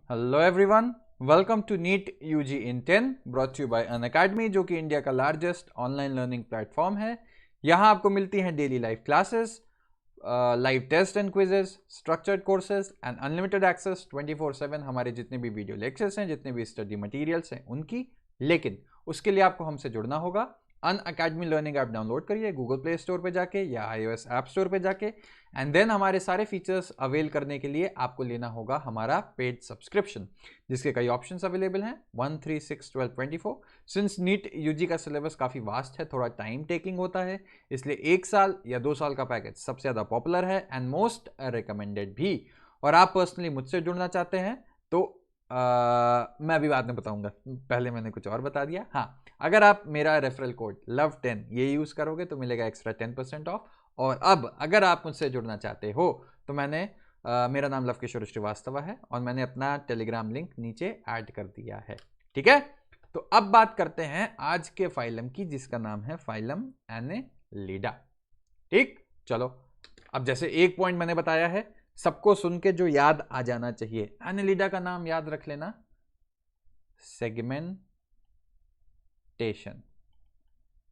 Hello everyone, welcome to NEET UG in 10 brought you by Unacademy, जो कि India का largest online learning platform है। यहाँ आपको मिलती हैं daily live classes, live test and quizzes, structured courses and unlimited access 24/7 हमारे जितने भी वीडियो लेक्चर्स हैं, जितने भी स्टडी मटेरियल्स हैं उनकी। लेकिन उसके लिए आपको हमसे जुड़ना होगा। अनअकैडमी लर्निंग ऐप डाउनलोड करिए गूगल प्ले स्टोर पे जाके या iOS ऐप स्टोर पे जाके, एंड देन हमारे सारे फीचर्स अवेल करने के लिए आपको लेना होगा हमारा पेड सब्सक्रिप्शन, जिसके कई ऑप्शंस अवेलेबल हैं 1, 3, 6, 12, 24। सिंस नीट यूजी का सिलेबस काफ़ी वास्ट है, थोड़ा टाइम टेकिंग होता है, इसलिए 1 साल या 2 साल का पैकेज सबसे ज़्यादा पॉपुलर है एंड मोस्ट रिकमेंडेड भी। और आप पर्सनली मुझसे जुड़ना चाहते हैं तो मैं अभी बाद में बताऊंगा, पहले मैंने कुछ और बता दिया। हाँ, अगर आप मेरा रेफरल कोड LOVE10 ये यूज़ करोगे तो मिलेगा एक्स्ट्रा 10% ऑफ। और अब अगर आप मुझसे जुड़ना चाहते हो तो मेरा नाम लव किशोर श्रीवास्तव है और मैंने अपना टेलीग्राम लिंक नीचे ऐड कर दिया है। ठीक है, तो अब बात करते हैं आज के फाइलम की, जिसका नाम है फाइलम एनेलिडा। ठीक, चलो, अब जैसे एक पॉइंट मैंने बताया है, सबको सुन के जो याद आ जाना चाहिए, एनेलिडा का नाम याद रख लेना, सेगमेंटेशन,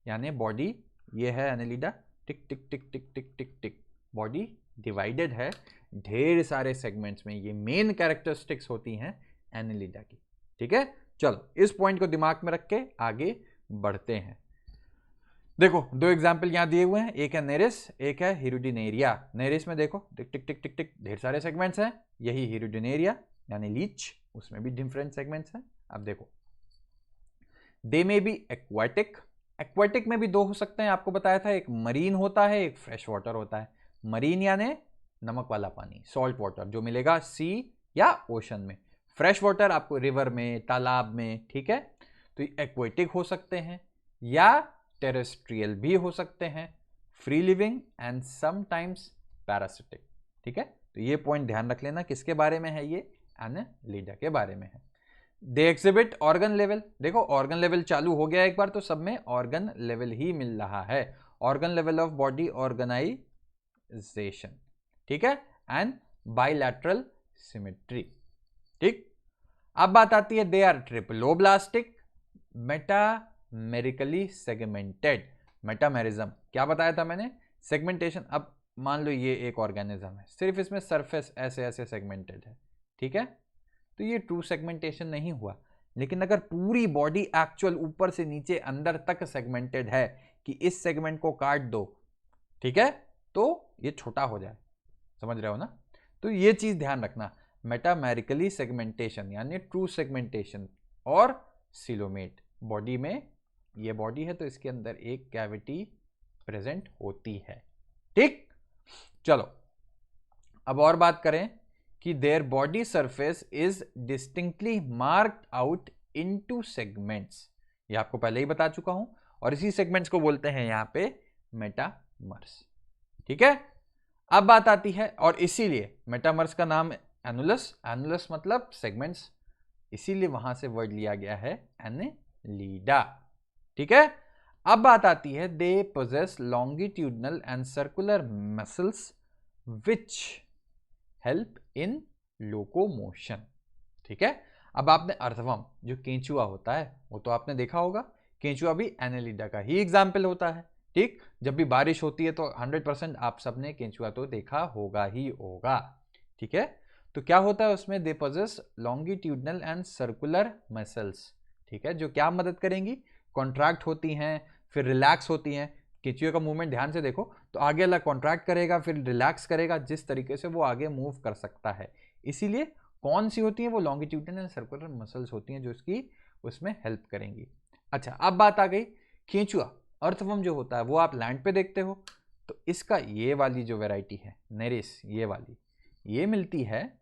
यानी बॉडी ये है एनेलिडा, टिक टिक टिक टिक टिक टिक टिक, बॉडी डिवाइडेड है ढेर सारे सेगमेंट्स में। ये मेन कैरेक्टरिस्टिक्स होती हैं एनेलिडा की। ठीक है, चलो इस पॉइंट को दिमाग में रख के आगे बढ़ते हैं। देखो, दो एग्जाम्पल यहां दिए हुए हैं, एक है नेरिस, एक है हिरुडिनेरिया। नेरिस में देखो टिक टिक टिक टिक टिक ढेर सारे सेगमेंट्स हैं, यही हिरुडिनेरिया यानी लीच, उसमें भी डिफरेंट सेगमेंट्स हैं। अब देखो, दे में बी एक्वाटिक, एक्वाटिक में भी दो हो सकते हैं, आपको बताया था, एक मरीन होता है, एक फ्रेश वाटर होता है। मरीन यानी नमक वाला पानी, सॉल्ट वाटर, जो मिलेगा सी या ओशन में। फ्रेश वाटर आपको रिवर में, तालाब में। ठीक है, तो एक्वाटिक हो सकते हैं या टेरेस्ट्रियल भी हो सकते हैं, free living and sometimes parasitic. ठीक है, तो ये पॉइंट ध्यान रख लेना, किसके बारे में है ये, एनेलिडा के बारे में है। दे एक्सिबिट ऑर्गन लेवल, देखो ऑर्गन लेवल चालू हो गया एक बार तो सब में ऑर्गन लेवल ही मिल रहा है, organ level of body organisation. ठीक है, एंड बाइलैटरल सिमेट्री। ठीक, अब बात आती है they are triploblastic, metamerically segmented. Metamerism क्या बताया था मैंने, सेगमेंटेशन। अब मान लो ये एक ऑर्गेनिज्म है, सिर्फ इसमें सरफेस ऐसे ऐसे सेगमेंटेड है। ठीक है, तो ये ट्रू सेगमेंटेशन नहीं हुआ। लेकिन अगर पूरी बॉडी एक्चुअल ऊपर से नीचे अंदर तक सेगमेंटेड है कि इस सेगमेंट को काट दो, ठीक है, तो ये छोटा हो जाए, समझ रहे हो ना। तो ये चीज ध्यान रखना, मेटामेरिकली सेगमेंटेशन यानी ट्रू सेगमेंटेशन। और सिलोमेट, बॉडी में ये बॉडी है तो इसके अंदर एक कैविटी प्रेजेंट होती है। ठीक, चलो अब और बात करें कि their body surface is distinctly marked out into segments, ये आपको पहले ही बता चुका हूं, और इसी सेगमेंट्स को बोलते हैं यहां पे मेटामर्स। ठीक है, अब बात आती है, और इसीलिए मेटामर्स का नाम एनुलस, एनुलस मतलब सेगमेंट्स, इसीलिए वहां से वर्ड लिया गया है एनेलिडा। ठीक है, अब बात आती है they possess longitudinal and circular muscles which help in locomotion. ठीक है, अब आपने अर्थवर्म जो केंचुआ होता है वो तो आपने देखा होगा, केंचुआ भी एनेलिडा का ही एग्जाम्पल होता है। ठीक, जब भी बारिश होती है तो 100% आप सबने केंचुआ तो देखा होगा ही होगा। ठीक है, तो क्या होता है उसमें, they possess longitudinal and circular muscles. ठीक है, जो क्या मदद करेंगी, कॉन्ट्रैक्ट होती हैं फिर रिलैक्स होती हैं। केंचुए का मूवमेंट ध्यान से देखो तो आगे अलग कॉन्ट्रैक्ट करेगा फिर रिलैक्स करेगा, जिस तरीके से वो आगे मूव कर सकता है। इसीलिए कौन सी होती है वो लॉन्गिट्यूडनल एंड सर्कुलर मसल्स होती हैं जो इसकी उसमें हेल्प करेंगी। अच्छा, अब बात आ गई केंचुआ, अर्थवर्म जो होता है वो आप लैंड पे देखते हो, तो इसका ये वाली जो वैरायटी है नेरिस, ये वाली, ये मिलती है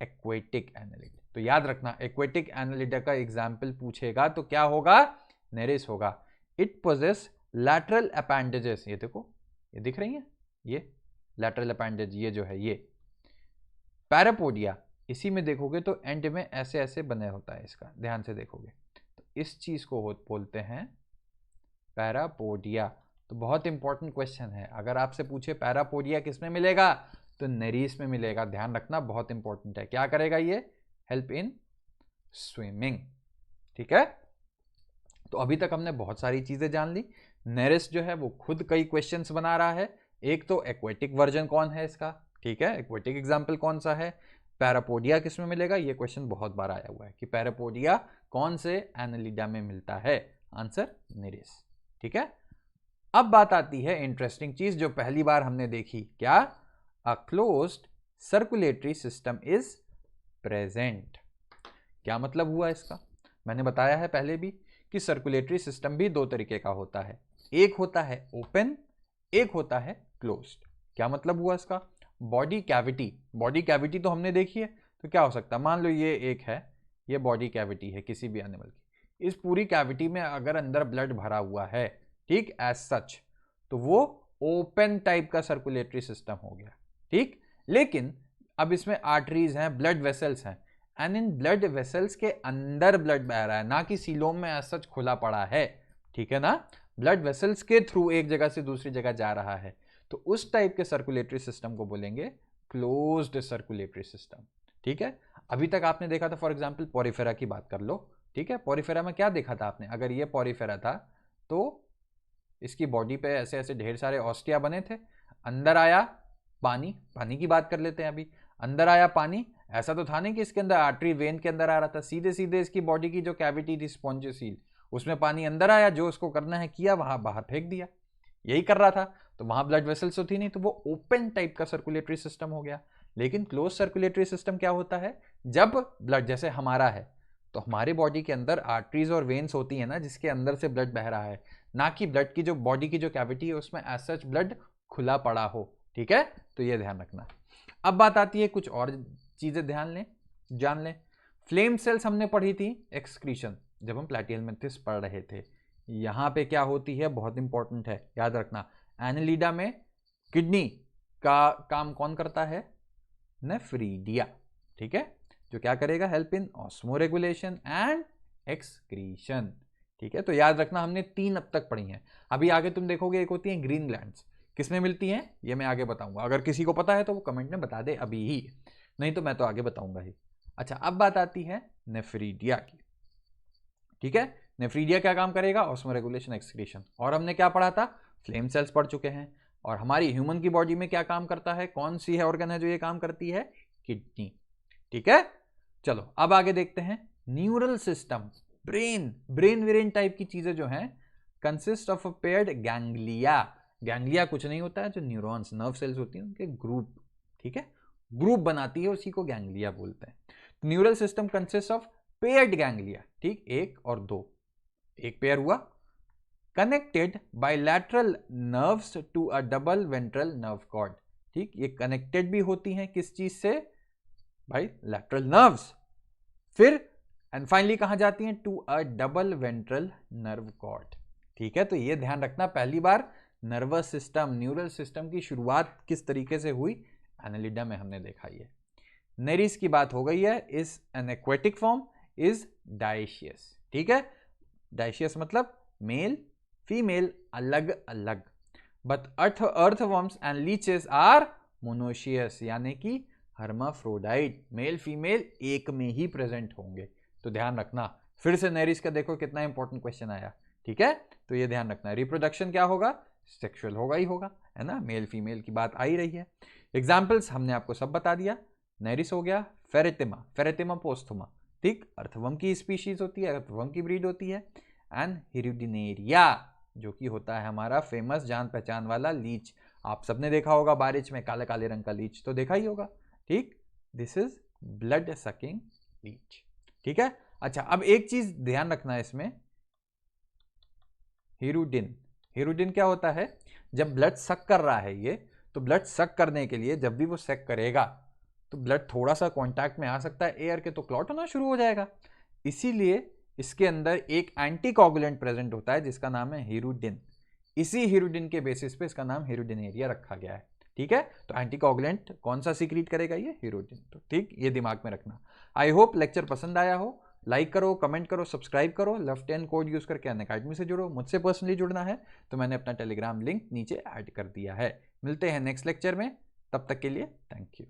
एक्वेटिक एनेलिडा। तो याद रखना, एक्वेटिक एनेलिडा का एग्जाम्पल पूछेगा तो क्या होगा, नेरिस होगा। इट पोजेस लैटरल अपेंडेजेस, ये देखो ये दिख रही है, ये लैटरल अपेंडेज, ये जो है ये पैरापोडिया, इसी में देखोगे तो एंड में ऐसे ऐसे बने होता है इसका, ध्यान से देखोगे तो इस चीज को बोलते हैं पैरापोडिया। तो बहुत इंपॉर्टेंट क्वेश्चन है, अगर आपसे पूछे पैरापोडिया किस में मिलेगा तो नेरिस में मिलेगा, ध्यान रखना बहुत इंपॉर्टेंट है। क्या करेगा ये, हेल्प इन स्विमिंग। ठीक है, तो अभी तक हमने बहुत सारी चीजें जान ली। नेरिस जो है वो खुद कई क्वेश्चंस बना रहा है। एक तो एक्वेटिक वर्जन कौन है इसका, ठीक है, एक्वेटिक एग्जाम्पल कौन सा है, पैरापोडिया किस में मिलेगा, ये क्वेश्चन बहुत बार आया हुआ है कि पैरापोडिया कौन से एनालिडा में मिलता है, आंसर नेरिस। ठीक है, अब बात आती है इंटरेस्टिंग चीज जो पहली बार हमने देखी, क्या, a closed circulatory system is present. क्या मतलब हुआ इसका, मैंने बताया है पहले भी कि सर्कुलेटरी सिस्टम भी दो तरीके का होता है, एक होता है ओपन, एक होता है क्लोज्ड। क्या मतलब हुआ इसका, बॉडी कैविटी, बॉडी कैविटी तो हमने देखी है, तो क्या हो सकता है, मान लो ये एक है, ये बॉडी कैविटी है किसी भी एनिमल की, इस पूरी कैविटी में अगर अंदर ब्लड भरा हुआ है, ठीक, एज सच, तो वो ओपन टाइप का सर्कुलेटरी सिस्टम हो गया। ठीक, लेकिन अब इसमें आर्टरीज हैं, ब्लड वेसल्स हैं, एंड इन ब्लड वेसल्स के अंदर ब्लड बह रहा है, ना कि सीलोम में एज सच खुला पड़ा है। ठीक है ना, ब्लड वेसल्स के थ्रू एक जगह से दूसरी जगह जा रहा है, तो उस टाइप के सर्कुलेटरी सिस्टम को बोलेंगे क्लोज्ड सर्कुलेटरी सिस्टम। ठीक है, अभी तक आपने देखा था फॉर एग्जांपल पोरिफेरा की बात कर लो। ठीक है, पोरिफेरा में क्या देखा था आपने, अगर ये पोरिफेरा था तो इसकी बॉडी पे ऐसे ऐसे ढेर सारे ऑस्टिया बने थे, अंदर आया पानी, पानी की बात कर लेते हैं अभी, अंदर आया पानी, ऐसा तो था नहीं कि इसके अंदर आर्टरी वेन के अंदर आ रहा था, सीधे सीधे इसकी बॉडी की जो कैविटी थी स्पॉन्जियोसील, उसमें पानी अंदर आया, जो उसको करना है किया, वहां बाहर फेंक दिया, यही कर रहा था, तो वहां ब्लड वेसल्स तो थी नहीं, तो वो ओपन टाइप का सर्कुलेटरी सिस्टम हो गया। लेकिन क्लोज सर्कुलेटरी सिस्टम क्या होता है, जब ब्लड जैसे हमारा है, तो हमारे बॉडी के अंदर आर्टरीज और वेन्स होती है ना, जिसके अंदर से ब्लड बह रहा है, ना कि ब्लड की जो बॉडी की जो कैविटी है उसमें एज सच ब्लड खुला पड़ा हो। ठीक है, तो ये ध्यान रखना। अब बात आती है कुछ और चीजें ध्यान लें, जान लें। फ्लेम सेल्स हमने पढ़ी थी, एक्सक्रीशन, जब हम प्लैटिहेल्मिंथेस पढ़ रहे थे। यहां पे क्या होती है, बहुत इंपॉर्टेंट है, याद रखना, एनालिडा में किडनी का काम कौन करता है, नेफ्रीडिया। ठीक है, जो क्या करेगा, help in osmoregulation and excretion. ठीक है, तो याद रखना हमने 3 अब तक पढ़ी हैं। अभी आगे तुम देखोगे एक होती है ग्रीन ग्लैंड्स, किसमें मिलती हैं ये मैं आगे बताऊंगा, अगर किसी को पता है तो वो कमेंट में बता दे अभी ही, नहीं तो मैं तो आगे बताऊंगा ही। अच्छा, अब बात आती है नेफ्रीडिया की। ठीक है, नेफ्रीडिया क्या काम करेगा, ऑस्मोरेगुलेशन, एक्सक्रीशन। और हमने क्या पढ़ा था, फ्लेम सेल्स पढ़ चुके हैं। और हमारी ह्यूमन की बॉडी में क्या काम करता है, कौन सी है ऑर्गन है जो ये काम करती है, किडनी। ठीक है, चलो अब आगे देखते हैं न्यूरल सिस्टम, ब्रेन, ब्रेन वेरेन टाइप की चीजें जो हैं, consist of a paired ganglia. Ganglia कुछ नहीं होता है, जो न्यूरॉन्स, नर्व सेल्स होती हैं उनके ग्रुप, ठीक है, ग्रुप बनाती है, उसी को गैंग्लिया बोलते हैं। Neural system consist of paired ganglia, ठीक, एक और दो, एक पेयर हुआ, connected bilateral nerves to a double ventral nerve cord. ठीक, ये कनेक्टेड भी होती हैं किस चीज से, भाई लैटरल नर्व्स, फिर एंड फाइनली कहां जाती हैं, to a double ventral nerve cord. ठीक है, तो ये ध्यान रखना, पहली बार नर्वस सिस्टम, न्यूरल सिस्टम की शुरुआत किस तरीके से हुई, एनालिडा में हमने देखा है। नेरिस की बात हो गई है, is an aquatic form, is dioecious. ठीक है, डायशियस मतलब मेल फीमेल अलग अलग, but earthworms and leeches are monoecious, यानी कि हर्माफ्रोडाइट, मेल फीमेल एक में ही प्रेजेंट होंगे। तो ध्यान रखना, फिर से नेरिस का देखो कितना इंपॉर्टेंट क्वेश्चन आया। ठीक है, तो ये ध्यान रखना, रिप्रोडक्शन क्या होगा, सेक्सुअल होगा ही होगा, है ना, मेल फीमेल की बात आ ही रही है। एग्जाम्पल्स हमने आपको सब बता दिया, नेरिस हो गया, फेरेटिमा, फेरेटिमा पोस्थुमा, ठीक, अर्थवर्म की स्पीशीज होती है, अर्थवर्म की ब्रीड होती है, एंड हिरुडिनेरिया जो कि होता है हमारा फेमस जान पहचान वाला लीच, आप सबने देखा होगा बारिश में काले काले रंग का लीच तो देखा ही होगा। ठीक, this is blood sucking Leach. ठीक है, अच्छा अब एक चीज ध्यान रखना है इसमें, हिरुडिन, हिरुडिन क्या होता है, जब ब्लड सक कर रहा है ये, तो ब्लड सक करने के लिए जब भी वो सक करेगा तो ब्लड थोड़ा सा कांटेक्ट में आ सकता है एयर के, तो क्लॉट होना शुरू हो जाएगा, इसीलिए इसके अंदर एक एंटीकोगुलेंट प्रेजेंट होता है जिसका नाम है हिरुडिन, इसी हिरुडिन के बेसिस पे इसका नाम हिरुडिनेरिया रखा गया है। ठीक है, तो एंटीकोगुलेंट कौन सा सीक्रेट करेगा, ये हिरुडिन। तो ठीक, ये दिमाग में रखना। आई होप लेक्चर पसंद आया हो, लाइक करो, कमेंट करो, सब्सक्राइब करो, LOVE10 कोड यूज करके अनअकैडमी से जुड़ो। मुझसे पर्सनली जुड़ना है तो मैंने अपना टेलीग्राम लिंक नीचे ऐड कर दिया है। मिलते हैं नेक्स्ट लेक्चर में, तब तक के लिए थैंक यू।